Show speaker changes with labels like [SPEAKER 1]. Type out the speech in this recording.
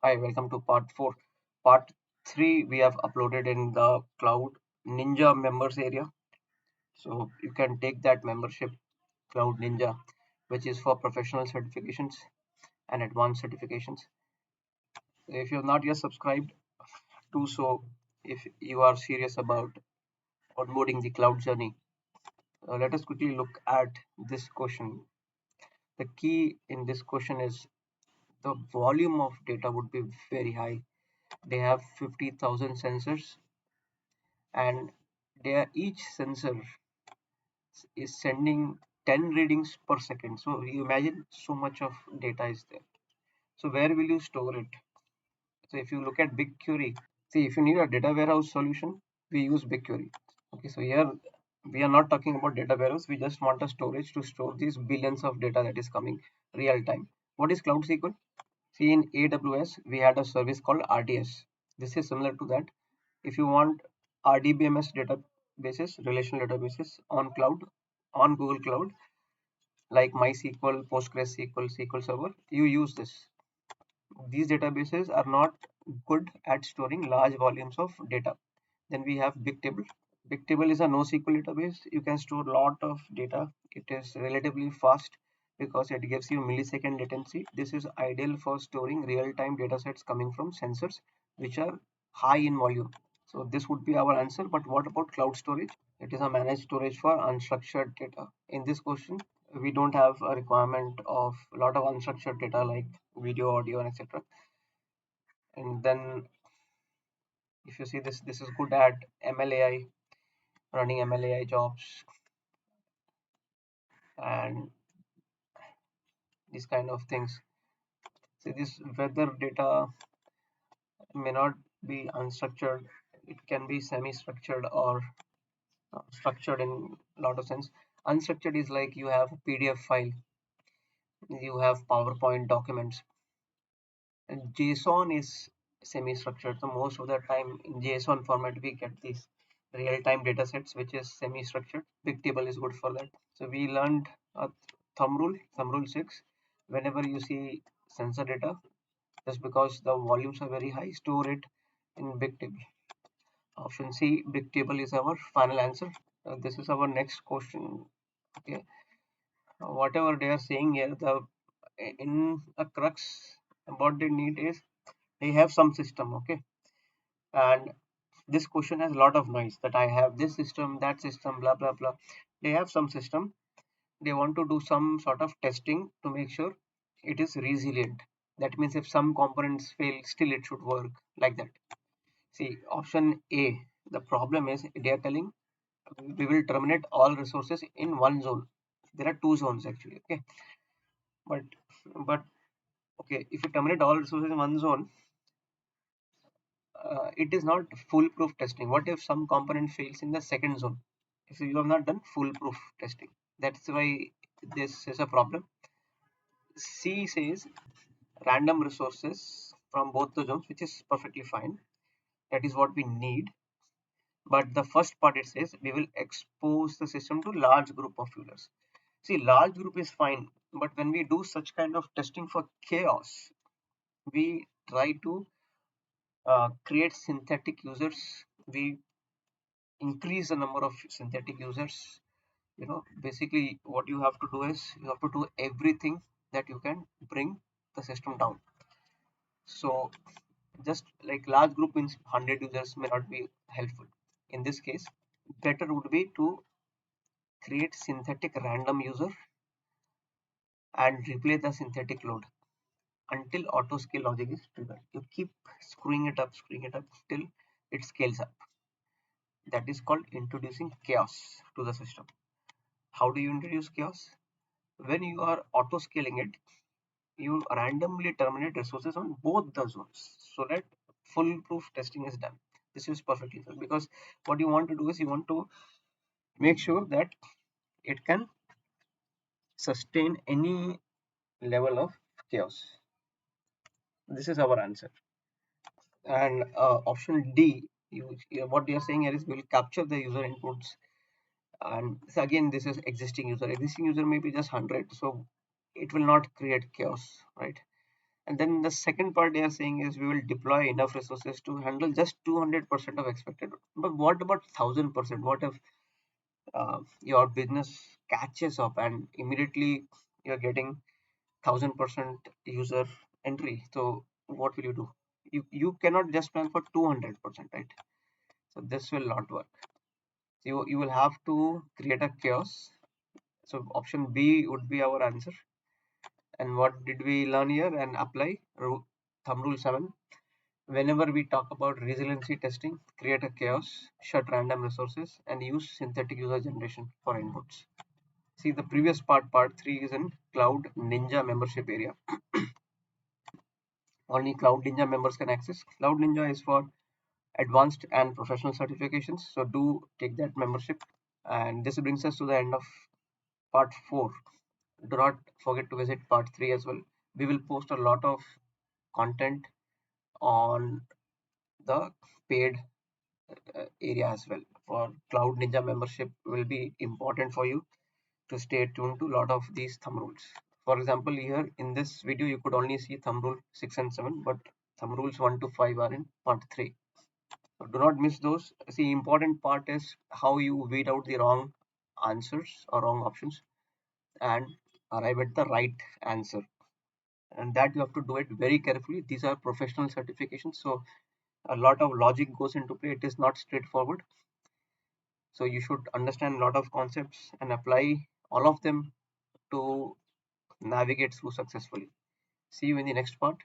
[SPEAKER 1] Hi, welcome to part 4. Part 3 we have uploaded in the Cloud Ninja members area. So you can take that membership, Cloud Ninja, which is for professional certifications and advanced certifications. If you're not yet subscribed, do so if you are serious about onboarding the cloud journey. Let us quickly look at this question. The key in this question is the volume of data would be very high. They have 50,000 sensors and each sensor is sending 10 readings per second. So you imagine so much of data is there. So where will you store it? So if you look at BigQuery, see if you need a data warehouse solution, we use BigQuery. Okay, so here we are not talking about data warehouse. We just want a storage to store these billions of data that is coming real time. What is Cloud SQL? See, in AWS, we had a service called RDS. This is similar to that. If you want RDBMS databases, relational databases on cloud, on Google Cloud, like MySQL, PostgreSQL, SQL Server, you use this. These databases are not good at storing large volumes of data. Then we have Bigtable. Bigtable is a NoSQL database. You can store a lot of data. It is relatively fast because it gives you millisecond latency. This is ideal for storing real-time datasets coming from sensors which are high in volume. So this would be our answer. But what about cloud storage? It is a managed storage for unstructured data. In this question, we don't have a requirement of a lot of unstructured data like video, audio, and etc. And then if you see this is good at MLAI, running MLAI jobs and these kind of things. See, this weather data may not be unstructured. It can be semi-structured or structured in a lot of sense. Unstructured is like you have a PDF file, you have PowerPoint documents. And JSON is semi-structured. So most of the time in JSON format we get these real-time data sets which is semi-structured. Bigtable is good for that. So we learned a thumb rule 6. Whenever you see sensor data, just because the volumes are very high, store it in Bigtable. Option C, Bigtable is our final answer. This is our next question. Okay, whatever they are saying here, the in a crux, what they need is they have some system. Okay, and this question has a lot of noise that I have this system, that system, blah blah blah. They have some system. They want to do some sort of testing to make sure it is resilient. That means if some components fail, still it should work like that. See, option A, the problem is they are telling we will terminate all resources in one zone. There are two zones actually, okay? But but okay, if you terminate all resources in one zone, it is not foolproof testing. What if some component fails in the second zone? If you have not done foolproof testing, that's why this is a problem. C says random resources from both the zones, which is perfectly fine. That is what we need. But the first part it says we will expose the system to large group of users. See, large group is fine, but when we do such kind of testing for chaos, we try to create synthetic users. We increase the number of synthetic users. Basically what you have to do is you have to do everything that you can bring the system down. So just like large group means 100 users may not be helpful. In this case, better would be to create synthetic random user and replay the synthetic load until auto scale logic is triggered. You keep screwing it up till it scales up. That is called introducing chaos to the system. How do you introduce chaos? When you are auto scaling it, you randomly terminate resources on both the zones so that foolproof testing is done. This is perfectly fine because what you want to do is you want to make sure that it can sustain any level of chaos. This is our answer. And option D, what you're saying here is we'll capture the user inputs. And so again, this is existing user. Existing user may be just 100, so it will not create chaos, right? And then the second part they are saying is we will deploy enough resources to handle just 200% of expected. But what about 1000%? What if your business catches up and immediately you're getting 1000% user entry? So what will you do? You cannot just plan for 200%, right? So this will not work. You will have to create a chaos. So option B would be our answer. And what did we learn here and apply? Thumb rule 7. Whenever we talk about resiliency testing, create a chaos, shut random resources, and use synthetic user generation for inputs. See, the previous part 3 is in Cloud Ninja membership area. Only Cloud Ninja members can access. Cloud Ninja is for advanced and professional certifications. So do take that membership. And this brings us to the end of part 4. Do not forget to visit part 3 as well. We will post a lot of content on the paid area as well. For Cloud Ninja membership will be important for you to stay tuned to a lot of these thumb rules. For example, here in this video you could only see thumb rule 6 and 7, but thumb rules 1 to 5 are in part 3. So do not miss those. See, important part is how you weed out the wrong answers or wrong options and arrive at the right answer. And that you have to do it very carefully. These are professional certifications, so a lot of logic goes into play. It is not straightforward. So you should understand a lot of concepts and apply all of them to navigate through successfully. See you in the next part.